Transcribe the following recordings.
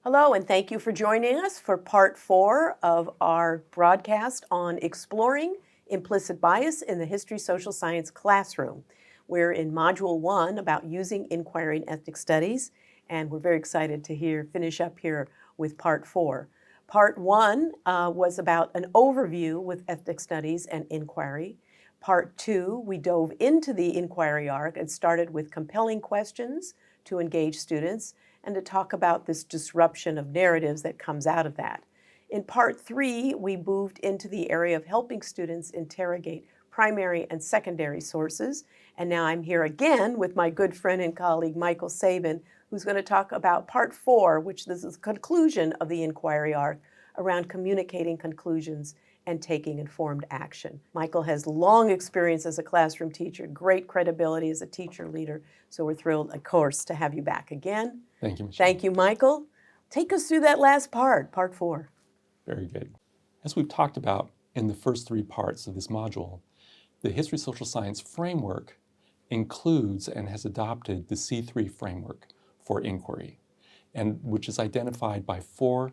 Hello, and thank you for joining us for part 4 of our broadcast on exploring implicit bias in the history social science classroom. We're in module 1 about using inquiry in ethnic studies, and we're very excited to finish up here with part 4. Part 1 was about an overview with ethnic studies and inquiry. Part 2, we dove into the inquiry arc and started with compelling questions to engage students and to talk about this disruption of narratives that comes out of that. In part 3, we moved into the area of helping students interrogate primary and secondary sources. And now I'm here again with my good friend and colleague, Michael Sabin, who's going to talk about part 4, which is the conclusion of the inquiry arc around communicating conclusions and taking informed action. Michael has long experience as a classroom teacher, great credibility as a teacher leader, so we're thrilled, of course, to have you back again. Thank you, Michelle. Thank you, Michael. Take us through that last part 4. Very good. As we've talked about in the first 3 parts of this module, the history social science framework includes and has adopted the C3 framework for inquiry, and which is identified by 4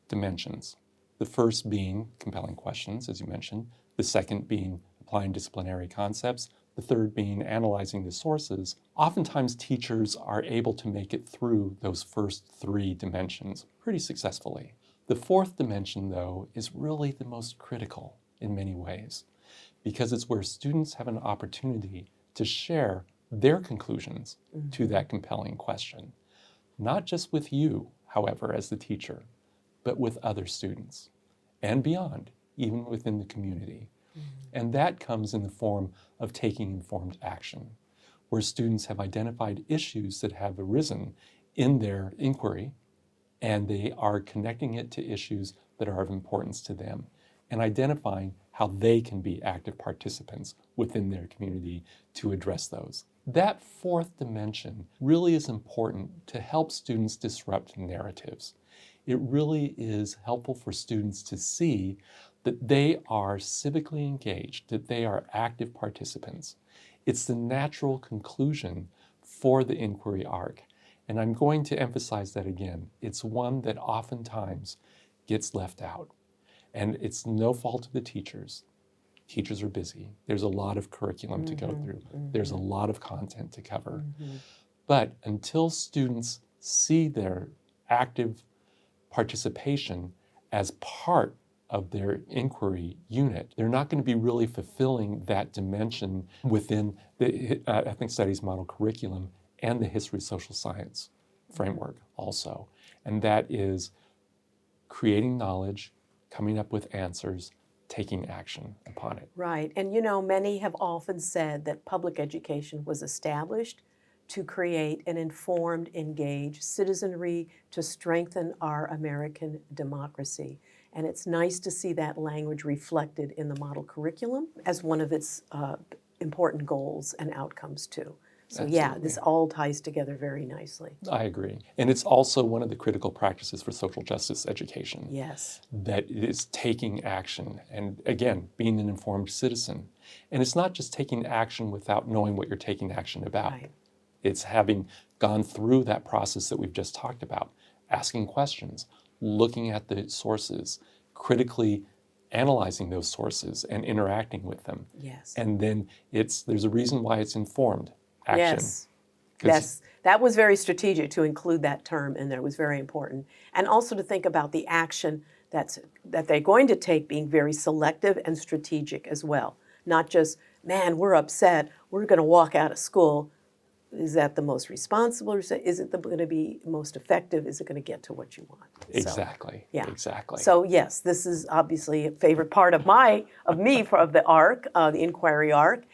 dimensions. The first being compelling questions, as you mentioned, the second being applying disciplinary concepts, the third being analyzing the sources. Oftentimes teachers are able to make it through those first 3 dimensions pretty successfully. The 4th dimension, though, is really the most critical in many ways, because it's where students have an opportunity to share their conclusions to that compelling question. Not just with you, however, as the teacher, but with other students and beyond, even within the community. And that comes in the form of taking informed action, where students have identified issues that have arisen in their inquiry, and they are connecting it to issues that are of importance to them, and identifying how they can be active participants within their community to address those. That 4th dimension really is important to help students disrupt narratives. It really is helpful for students to see that they are civically engaged, that they are active participants. It's the natural conclusion for the inquiry arc. And I'm going to emphasize that again. It's one that oftentimes gets left out. And it's no fault of the teachers. Teachers are busy. There's a lot of curriculum to go through. There's a lot of content to cover. But until students see their active participation as part of their inquiry unit, they're not going to be really fulfilling that dimension within the ethnic studies model curriculum and the history social science framework also. And that is creating knowledge, coming up with answers, taking action upon it. Right, and you know, many have often said that public education was established to create an informed, engaged citizenry to strengthen our American democracy. And it's nice to see that language reflected in the model curriculum as one of its important goals and outcomes too. So Absolutely. Yeah, this all ties together very nicely. I agree. And it's also one of the critical practices for social justice education. Yes. That it is taking action and, again, being an informed citizen. And it's not just taking action without knowing what you're taking action about. Right. It's having gone through that process that we've just talked about, asking questions, looking at the sources, critically analyzing those sources and interacting with them. Yes. And then there's a reason why it's informed action. Yes, that was very strategic to include that term in there. It was very important. And also to think about the action that they're going to take being very selective and strategic as well. Not just, man, we're upset, we're going to walk out of school. Is that the most responsible? Or is it going to be most effective? Is it going to get to what you want? Exactly. Yeah. Exactly. So yes, this is obviously a favorite part of the arc, the inquiry arc,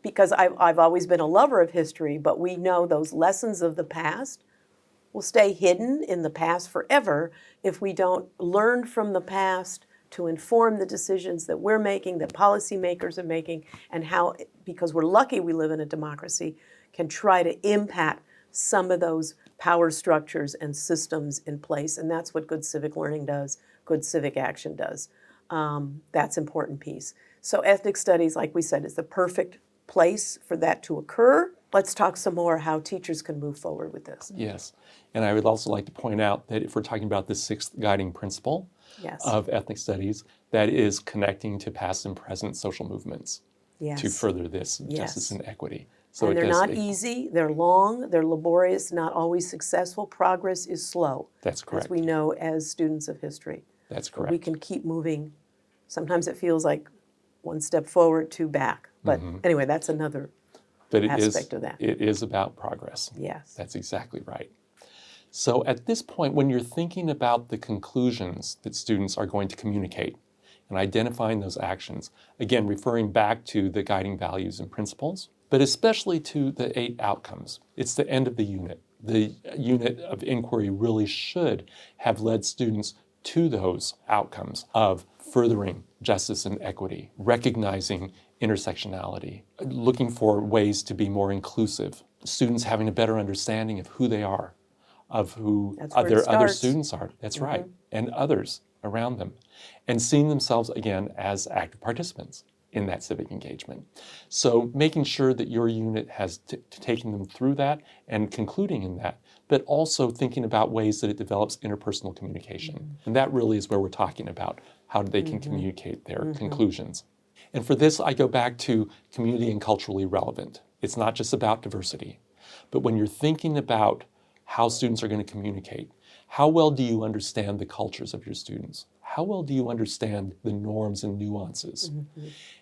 because I've always been a lover of history, but we know those lessons of the past will stay hidden in the past forever if we don't learn from the past to inform the decisions that we're making, that policymakers are making, and how, because we're lucky we live in a democracy, can try to impact some of those power structures and systems in place. And that's what good civic learning does, good civic action does. That's an important piece. So ethnic studies, like we said, is the perfect place for that to occur. let's talk some more how teachers can move forward with this. Yes. And I would also like to point out that if we're talking about the sixth guiding principle Yes. of ethnic studies, that is connecting to past and present social movements to Yes. further this Yes. justice and equity. So And it they're does, not easy, they're long, they're laborious, not always successful. Progress is slow, that's correct. as we know as students of history. That's But we correct. can keep moving. Sometimes it feels like one step forward, two back. But anyway, that's another But aspect of that. it is about progress. Yes. That's exactly right. So at this point, when you're thinking about the conclusions that students are going to communicate and identifying those actions, again, referring back to the guiding values and principles, but especially to the 8 outcomes. It's the end of the unit. The unit of inquiry really should have led students to those outcomes of furthering justice and equity, recognizing intersectionality, looking for ways to be more inclusive, students having a better understanding of who they are, of who That's where it other starts. students are, that's right, and others around them, and seeing themselves again as active participants in that civic engagement. So making sure that your unit has taken them through that and concluding in that, but also thinking about ways that it develops interpersonal communication. And that really is where we're talking about how they can communicate their conclusions. And for this, I go back to community and culturally relevant. It's not just about diversity, but when you're thinking about how students are going to communicate, how well do you understand the cultures of your students? How well do you understand the norms and nuances?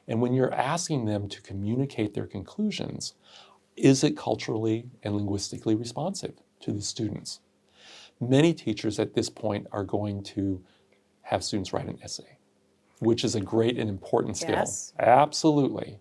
And when you're asking them to communicate their conclusions, is it culturally and linguistically responsive to the students? Many teachers at this point are going to have students write an essay, which is a great and important skill. Yes. Absolutely.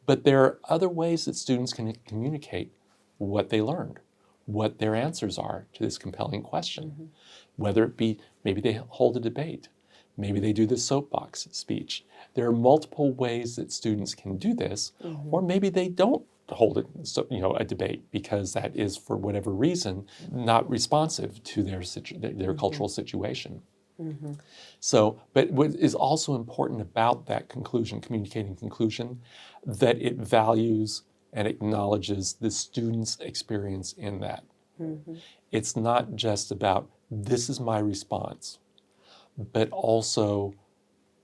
But there are other ways that students can communicate what they learned, what their answers are to this compelling question. Whether it be, maybe they hold a debate, maybe they do the soapbox speech. There are multiple ways that students can do this, or maybe they don't hold a debate because that is, for whatever reason, not responsive to their cultural situation. So, but what is also important about that conclusion, communicating conclusion, that it values and acknowledges the student's experience in that. It's not just about, this is my response, but also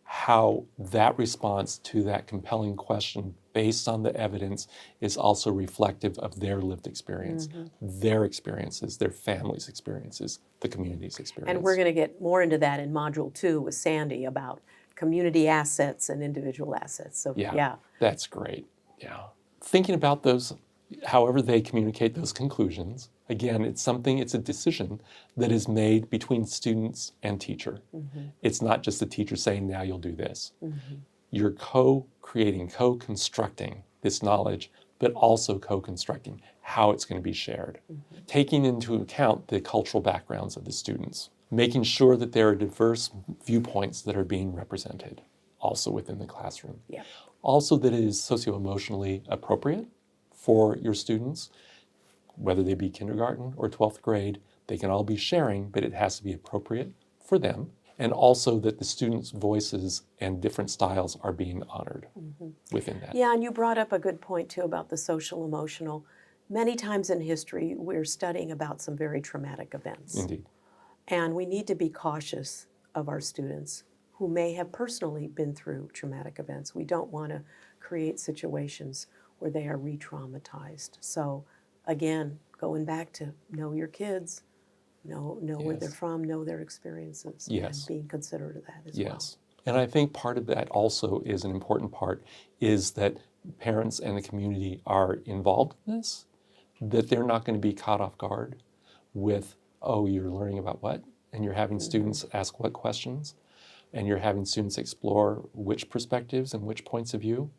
how that response to that compelling question based on the evidence is also reflective of their lived experience, their experiences, their family's experiences, the community's experience. And we're going to get more into that in Module 2 with Sandy about community assets and individual assets. So, yeah. That's great. Yeah. Thinking about those, however they communicate those conclusions, again, it's a decision that is made between students and teacher. It's not just the teacher saying, now you'll do this. You're co-creating, co-constructing this knowledge, but also co-constructing how it's going to be shared. Taking into account the cultural backgrounds of the students, making sure that there are diverse viewpoints that are being represented also within the classroom. Yeah. Also that it is socio-emotionally appropriate for your students, whether they be kindergarten or 12th grade, they can all be sharing, but it has to be appropriate for them. And also that the students' voices and different styles are being honored within that. Yeah, and you brought up a good point too about the social emotional. Many times in history, we're studying about some very traumatic events. Indeed. And we need to be cautious of our students who may have personally been through traumatic events. We don't want to create situations where they are re-traumatized. So again, going back to know your kids, know where they're from, know their experiences, and being considerate of that as well. Yes. And I think part of that also is an important part is that parents and the community are involved in this, that they're not going to be caught off guard with, oh, you're learning about what? And you're having students ask what questions? And you're having students explore which perspectives and which points of view.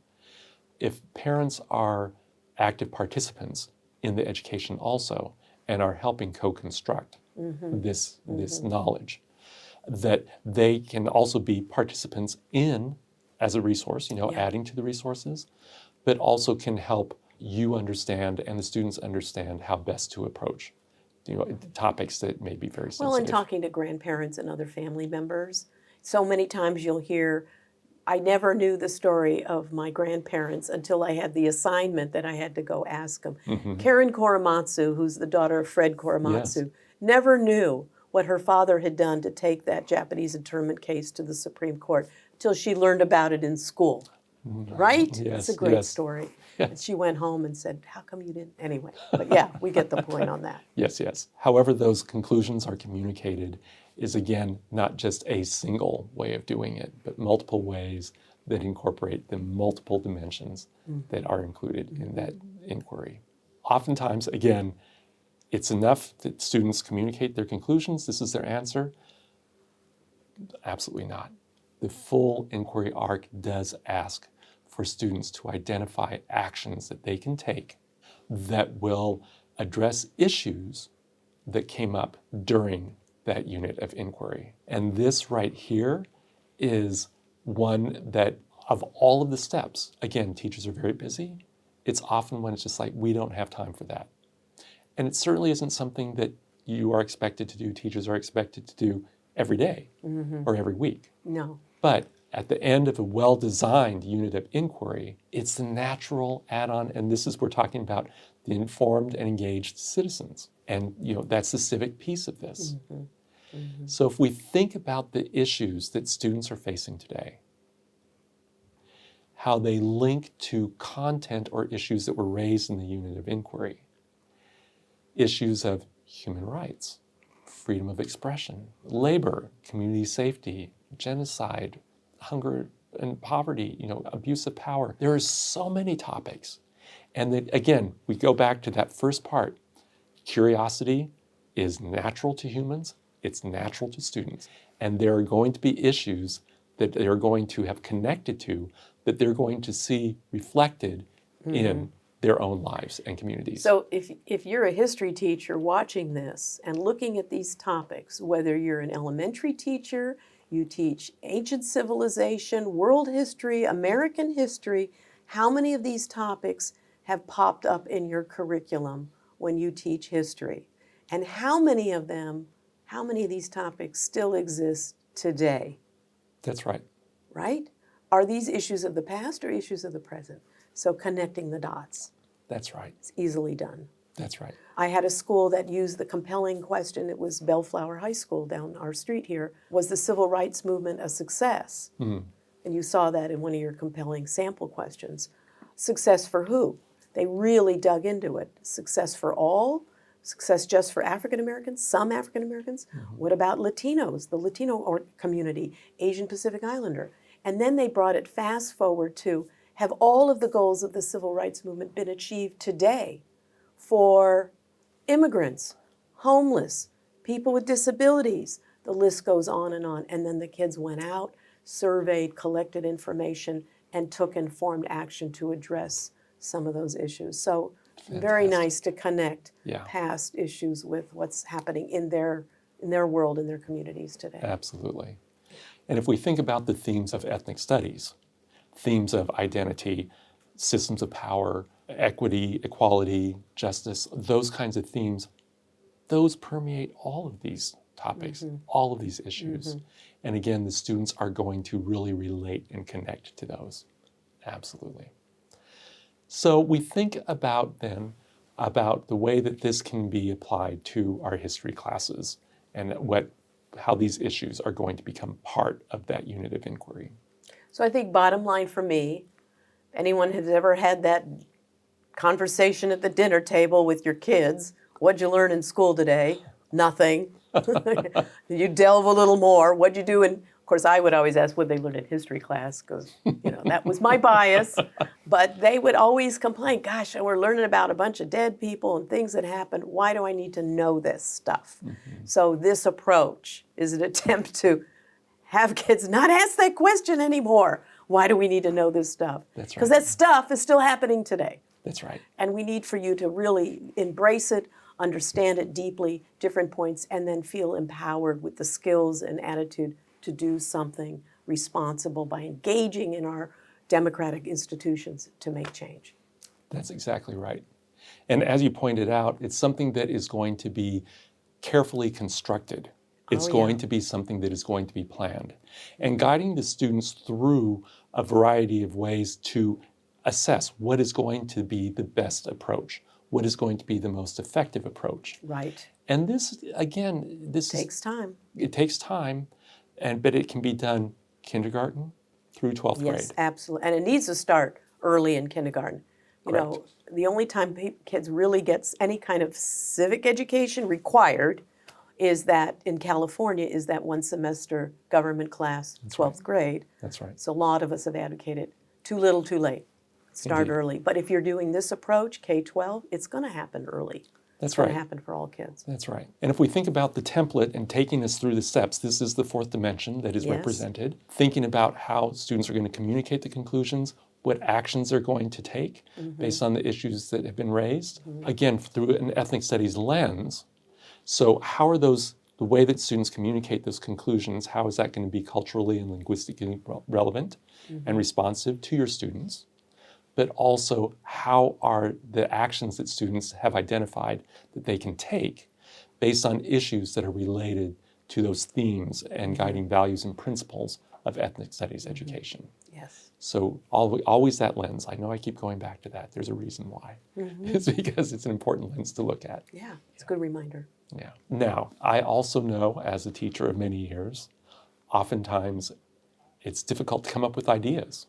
If parents are active participants in the education also and are helping co-construct this knowledge, that they can also be participants in as a resource, adding to the resources, but also can help you understand and the students understand how best to approach topics that may be very sensitive. Well, and talking to grandparents and other family members, so many times you'll hear I never knew the story of my grandparents until I had the assignment that I had to go ask them. Karen Korematsu, who's the daughter of Fred Korematsu, Yes. never knew what her father had done to take that Japanese internment case to the Supreme Court till she learned about it in school. Right? It's a Yes, great yes. story. Yes. And she went home and said, how come you didn't? Anyway, but yeah, we get the point on that. Yes, yes. However those conclusions are communicated is, again, not just a single way of doing it, but multiple ways that incorporate the multiple dimensions that are included in that inquiry. Oftentimes, again, it's enough that students communicate their conclusions. This is their answer. Absolutely not. The full inquiry arc does ask for students to identify actions that they can take that will address issues that came up during that unit of inquiry. And this right here is one that, of all of the steps, again, teachers are very busy. It's often when it's just like, we don't have time for that. And it certainly isn't something that you are expected to do, teachers are expected to do every day or every week. No. But at the end of a well-designed unit of inquiry, it's the natural add-on, and this is, we're talking about the informed and engaged citizens. And that's the civic piece of this. So if we think about the issues that students are facing today, how they link to content or issues that were raised in the unit of inquiry, issues of human rights, freedom of expression, labor, community safety, genocide, hunger and poverty, abuse of power. There are so many topics. And that, again, we go back to that first part. Curiosity is natural to humans. It's natural to students. And there are going to be issues that they're going to have connected to, that they're going to see reflected in their own lives and communities. So if you're a history teacher watching this and looking at these topics, whether you're an elementary teacher, you teach ancient civilization, world history, American history, how many of these topics have popped up in your curriculum when you teach history? And how many of these topics still exist today? That's right. Right? Are these issues of the past or issues of the present? So connecting the dots. That's right. It's easily done. That's right. I had a school that used the compelling question. It was Bellflower High School down our street here. Was the civil rights movement a success? And you saw that in one of your compelling sample questions. Success for who? They really dug into it. Success for all? Success just for African Americans? Some African Americans? What about Latinos, the Latino community, Asian Pacific Islander? And then they brought it fast forward to, have all of the goals of the civil rights movement been achieved today for immigrants, homeless, people with disabilities? The list goes on. And then the kids went out, surveyed, collected information, and took informed action to address some of those issues. So very nice to connect past issues with what's happening in their world, in their communities today. Absolutely. And if we think about the themes of ethnic studies, themes of identity, systems of power, equity, equality, justice, those kinds of themes, those permeate all of these topics, all of these issues. And again, the students are going to really relate and connect to those. Absolutely. So we think about then about the way that this can be applied to our history classes and how these issues are going to become part of that unit of inquiry. So I think bottom line for me, if anyone has ever had that conversation at the dinner table with your kids, what'd you learn in school today? Nothing. You delve a little more. What'd you do? And of course, I would always ask what they learned in history class, because that was my bias. But they would always complain, gosh, we're learning about a bunch of dead people and things that happened. Why do I need to know this stuff? So this approach is an attempt to have kids not ask that question anymore. Why do we need to know this stuff? That's right. Because that stuff is still happening today. That's right. And we need for you to really embrace it, understand it deeply, different points, and then feel empowered with the skills and attitude to do something responsible by engaging in our democratic institutions to make change. That's exactly right. And as you pointed out, it's something that is going to be carefully constructed It's Oh, going yeah. to be something that is going to be planned. And guiding the students through a variety of ways to assess what is going to be the best approach, what is going to be the most effective approach. Right. And this, again, Takes time. it takes time, but it can be done kindergarten through 12th Yes, grade. absolutely. And it needs to start early in kindergarten. You Correct. know, the only time kids really get any kind of civic education required is that in California is that one semester government class, 12th grade. That's right. So a lot of us have advocated too little, too late. Start Indeed. early. But if you're doing this approach, K-12, it's going to happen early. That's It's going right. to happen for all kids. That's right. And if we think about the template and taking us through the steps, this is the fourth dimension that is Yes. represented. Thinking about how students are going to communicate the conclusions, what actions they're going to take based on the issues that have been raised. Again, through an ethnic studies lens. So how are the way that students communicate those conclusions, how is that going to be culturally and linguistically relevant and responsive to your students? But also, how are the actions that students have identified that they can take based on issues that are related to those themes and guiding values and principles of ethnic studies education? Yes. So always that lens. I know I keep going back to that. There's a reason why. It's because it's an important lens to look at. Yeah, it's a good reminder. Yeah. Now, I also know as a teacher of many years, oftentimes it's difficult to come up with ideas.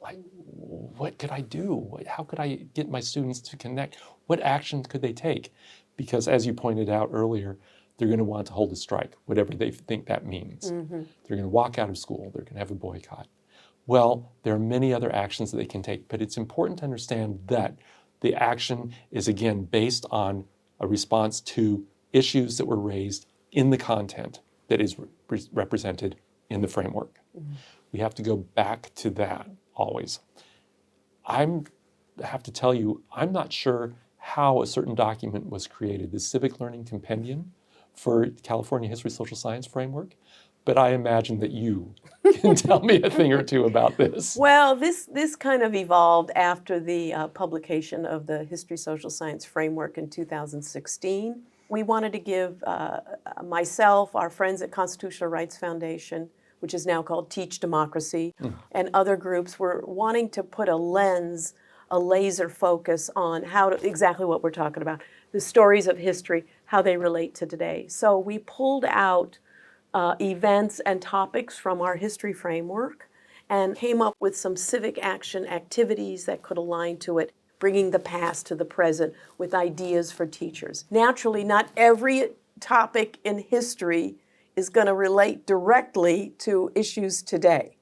Like, what could I do? How could I get my students to connect? What actions could they take? Because as you pointed out earlier, they're going to want to hold a strike, whatever they think that means. They're going to walk out of school. They're going to have a boycott. Well, there are many other actions that they can take, but it's important to understand that the action is, again, based on a response to issues that were raised in the content that is represented in the framework. We have to go back to that always. I have to tell you, I'm not sure how a certain document was created, the Civic Learning Compendium for California History Social Science Framework, but I imagine that you can tell me a thing or two about this. Well, this kind of evolved after the publication of the History Social Science Framework in 2016. We wanted to give myself, our friends at Constitutional Rights Foundation, which is now called Teach Democracy, and other groups were wanting to put a lens, a laser focus on exactly what we're talking about, the stories of history, how they relate to today. So we pulled out events and topics from our history framework and came up with some civic action activities that could align to it, bringing the past to the present with ideas for teachers. Naturally, not every topic in history is going to relate directly to issues today.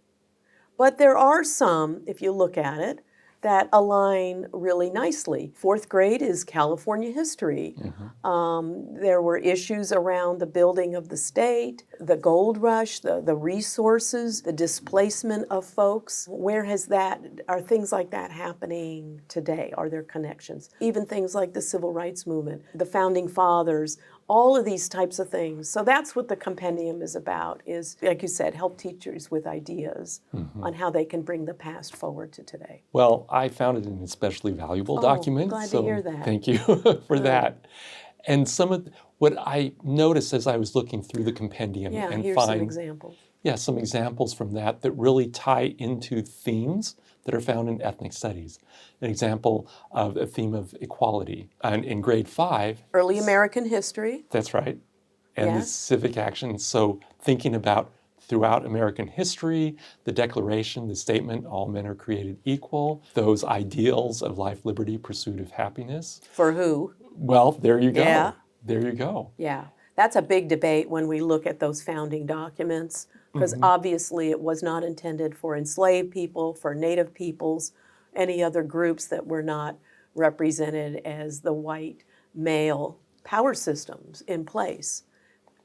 But there are some, if you look at it, that align really nicely. Fourth grade is California history. There were issues around the building of the state, the gold rush, the resources, the displacement of folks. Are things like that happening today? Are there connections? Even things like the civil rights movement, the founding fathers, all of these types of things. So that's what the compendium is about, is, like you said, help teachers with ideas on how they can bring the past forward to today. Well, I found it an especially valuable document. Glad so to hear that. Thank you for that. And some of what I noticed as I was looking through the compendium Yeah, and here's some examples. some examples from that really tie into themes that are found in ethnic studies. An example of a theme of equality. And in grade 5, Early American history. that's right, and the Yes. civic action. So thinking about throughout American history, the Declaration, the statement, all men are created equal, those ideals of life, liberty, pursuit of happiness. For who? Well, there you go. Yeah. There you go. Yeah, that's a big debate when we look at those founding documents, because obviously it was not intended for enslaved people, for Native peoples, any other groups that were not represented as the white male power systems in place.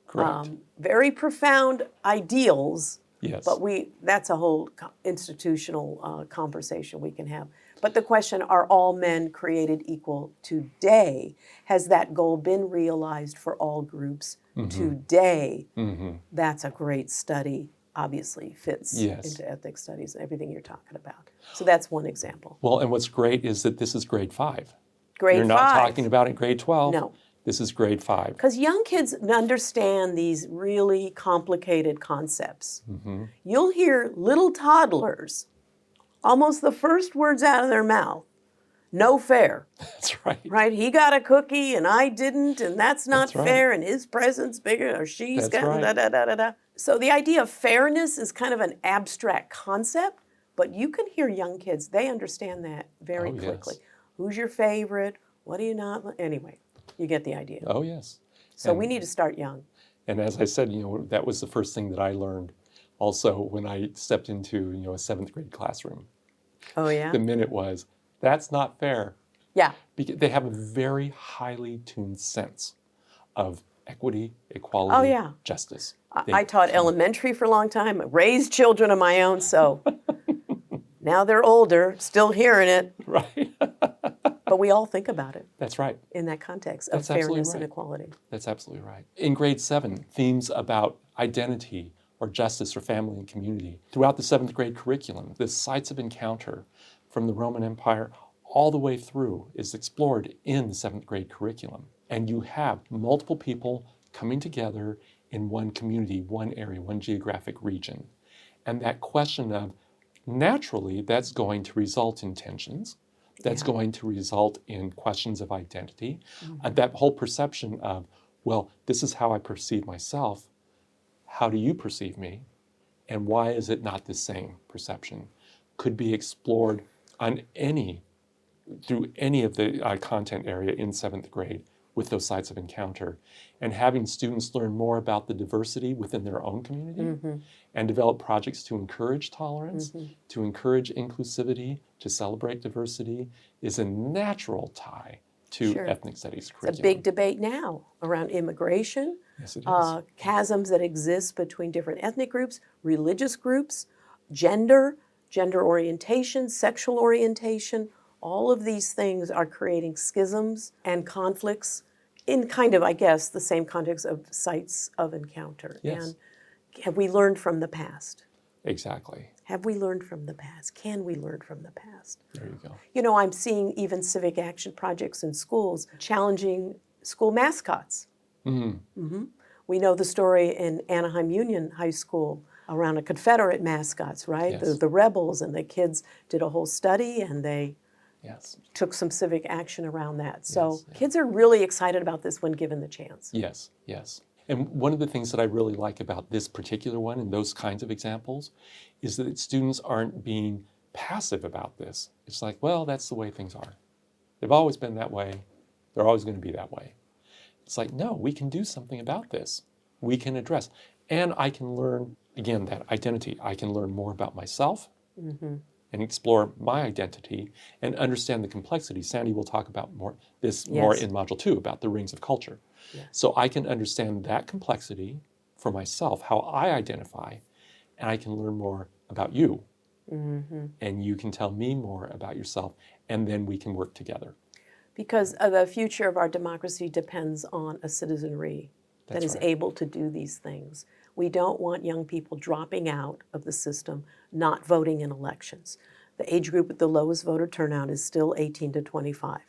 Correct. Very profound ideals, Yes. but that's a whole institutional conversation we can have. But the question, are all men created equal today? Has that goal been realized for all groups today? That's a great study, obviously fits into ethnic studies and everything you're talking about. So that's one example. Well, and what's great is that this is grade 5. Grade You're not 5. talking about in grade 12. No. This is grade 5. Because young kids understand these really complicated concepts. Mm-hmm. You'll hear little toddlers, almost the first words out of their mouth, no fair. That's right. Right? He got a cookie and I didn't, and that's not That's right. fair, and his present's bigger, or she's That's got right. da-da-da-da-da. So the idea of fairness is kind of an abstract concept, but you can hear young kids, they understand that very Oh, yes. quickly. Who's your favorite? What do you not? Anyway, you get the idea. Oh, yes. So we need to start young. And as I said, that was the first thing that I learned also when I stepped into, a 7th grade classroom. Oh, yeah? The minute was, that's not fair. Yeah. Because they have a very highly tuned sense of equity, equality, Oh, yeah. justice. I taught elementary for a long time, raised children of my own, so now they're older, still hearing it, Right. but we all think about it That's right. in that context of That's absolutely fairness and right. equality. That's absolutely right. In grade 7, themes about identity or justice or family and community. Throughout the 7th grade curriculum, the sites of encounter from the Roman Empire all the way through is explored in the 7th grade curriculum. And you have multiple people coming together in one community, one area, one geographic region. And that question of, naturally, that's going to result in tensions. That's going to result in questions of identity. That whole perception of, well, this is how I perceive myself. How do you perceive me? And why is it not the same perception? Could be explored through any of the content area in 7th grade with those sites of encounter, and having students learn more about the diversity within their own community and develop projects to encourage tolerance, to encourage inclusivity, to celebrate diversity is a natural tie to ethnic studies curriculum. It's a big debate now around immigration, Yes, it is. chasms that exist between different ethnic groups, religious groups, gender orientation, sexual orientation. All of these things are creating schisms and conflicts in kind of, I guess, the same context of sites of encounter. Yes. And have we learned from the past? Exactly. Have we learned from the past? Can we learn from the past? There you go. I'm seeing even civic action projects in schools challenging school mascots. We know the story in Anaheim Union High School around a Confederate mascots, right? Yes. The rebels, and the kids did a whole study and they Yes. took some civic action around that. So Yes. kids are really excited about this when given the chance. Yes, yes. And one of the things that I really like about this particular one and those kinds of examples is that students aren't being passive about this. It's like, well, that's the way things are. They've always been that way. They're always going to be that way. It's like, no, we can do something about this. We can address. And I can learn, again, that identity. I can learn more about myself and explore my identity and understand the complexity. Sandy will talk about more in Module 2 about the rings of culture. Yes. So I can understand that complexity for myself, how I identify, and I can learn more about you. And you can tell me more about yourself, and then we can work together. Because the future of our democracy depends on a citizenry that That's is right. able to do these things. We don't want young people dropping out of the system, not voting in elections. The age group with the lowest voter turnout is still 18 to 25.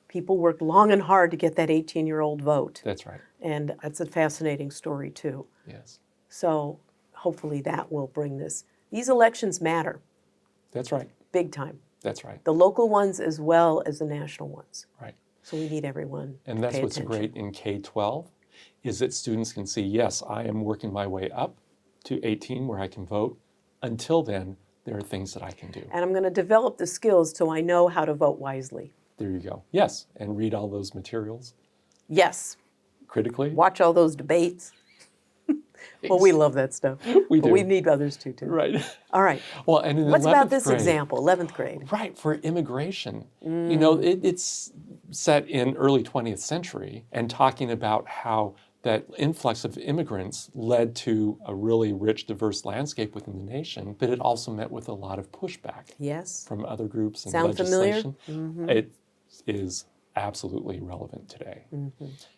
People worked long and hard to get that 18-year-old vote. That's right. And that's a fascinating story, too. Yes. So hopefully that will bring this. These elections matter, That's right. big time. That's right. The local ones as well as the national ones. Right. So we need everyone And to that's pay what's attention. great in K-12 is that students can see, yes, I am working my way up to 18 where I can vote. Until then, there are things that I can do. And I'm going to develop the skills so I know how to vote wisely. There you go. Yes, and read all those materials Yes, critically. watch all those debates. Well, we love that stuff. We but do. we need others too. Right. All right. Well, and in What's 11th about this grade, example, 11th grade? Right, for immigration. It's set in early 20th century and talking about how that influx of immigrants led to a really rich, diverse landscape within the nation, but it also met with a lot of pushback Yes. from other groups and Sound familiar? legislation. It is absolutely relevant today.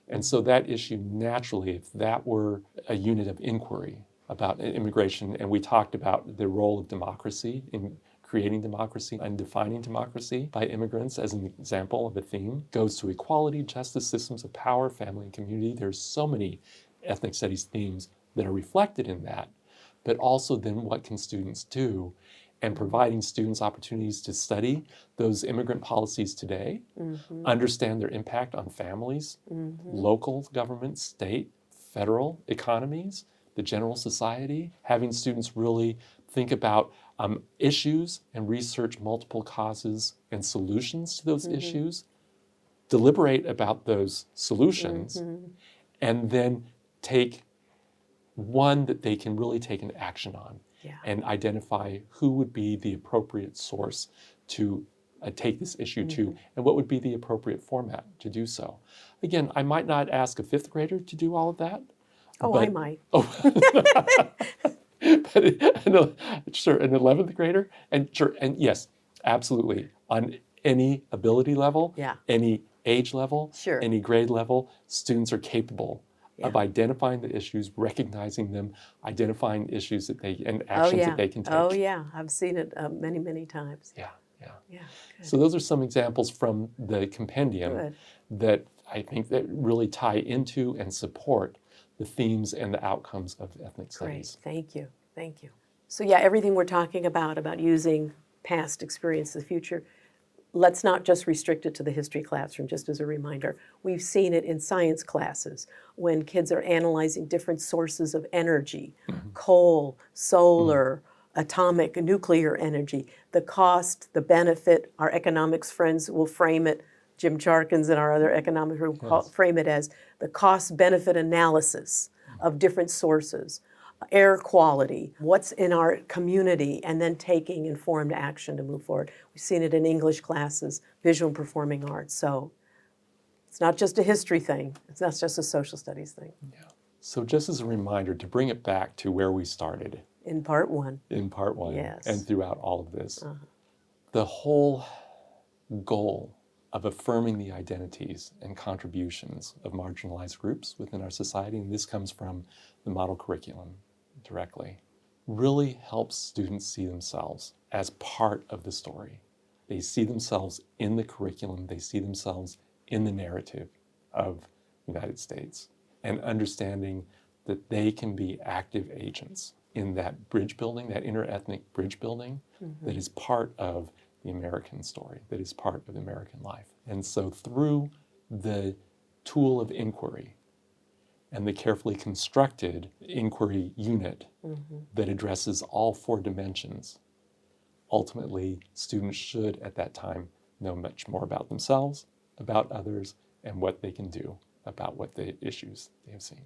And so that issue, naturally, if that were a unit of inquiry about immigration, and we talked about the role of democracy in creating democracy and defining democracy by immigrants as an example of a theme, goes to equality, justice, systems of power, family, and community. There's so many ethnic studies themes that are reflected in that, but also then what can students do, and providing students opportunities to study those immigrant policies today, understand their impact on families, local government, state, federal economies, the general society, having students really think about issues and research multiple causes and solutions to those issues, deliberate about those solutions, and then take one that they can really take an action on and identify who would be the appropriate source to take this issue to, and what would be the appropriate format to do so. Again, I might not ask a fifth grader to do all of that. Oh, I might. But sure, an 11th grader, and sure, and yes, absolutely, on any ability level, any age level, any grade level, students are capable of identifying the issues, recognizing them, identifying issues that they, and actions that they can take. Oh yeah, I've seen it many, many times. Yeah. Good. So those are some examples from the compendium that I think that really tie into and support the themes and the outcomes of ethnic studies. Great, thank you. So yeah, everything we're talking about using past experience in the future, let's not just restrict it to the history classroom, just as a reminder. We've seen it in science classes when kids are analyzing different sources of energy, coal, solar, atomic, nuclear energy, the cost, the benefit. Our economics friends will frame it, Jim Charkins and our other economics will frame it as the cost-benefit analysis of different sources, air quality, what's in our community, and then taking informed action to move forward. We've seen it in English classes, visual and performing arts. So it's not just a history thing. It's not just a social studies thing. Yeah. So just as a reminder, to bring it back to where we started. In part one. In part one, yes. And throughout all of this. The whole goal of affirming the identities and contributions of marginalized groups within our society, and this comes from the model curriculum directly, really helps students see themselves as part of the story. They see themselves in the curriculum, they see themselves in the narrative of the United States, and understanding that they can be active agents in that bridge building, that interethnic bridge building that is part of the American story, that is part of American life. And so through the tool of inquiry and the carefully constructed inquiry unit that addresses all four dimensions, ultimately students should at that time know much more about themselves, about others, and what they can do about what the issues they have seen.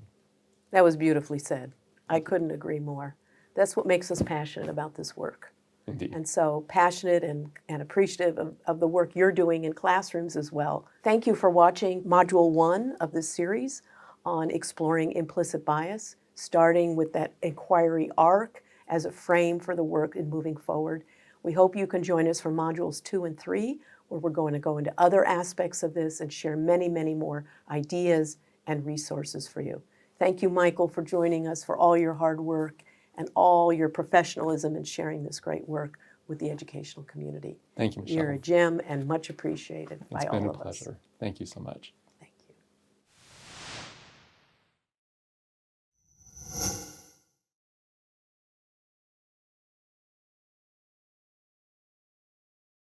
That was beautifully said. I couldn't agree more. That's what makes us passionate about this work. Indeed. And so passionate and appreciative of the work you're doing in classrooms as well. Thank you for watching Module 1 of this series on exploring implicit bias, starting with that inquiry arc as a frame for the work in moving forward. We hope you can join us for Modules 2 and 3, where we're going to go into other aspects of this and share many, many more ideas and resources for you. Thank you, Michael, for joining us, for all your hard work and all your professionalism in sharing this great work with the educational community. Thank you, Michelle. You're a gem and much appreciated by all of us. It's been a pleasure. Thank you so much.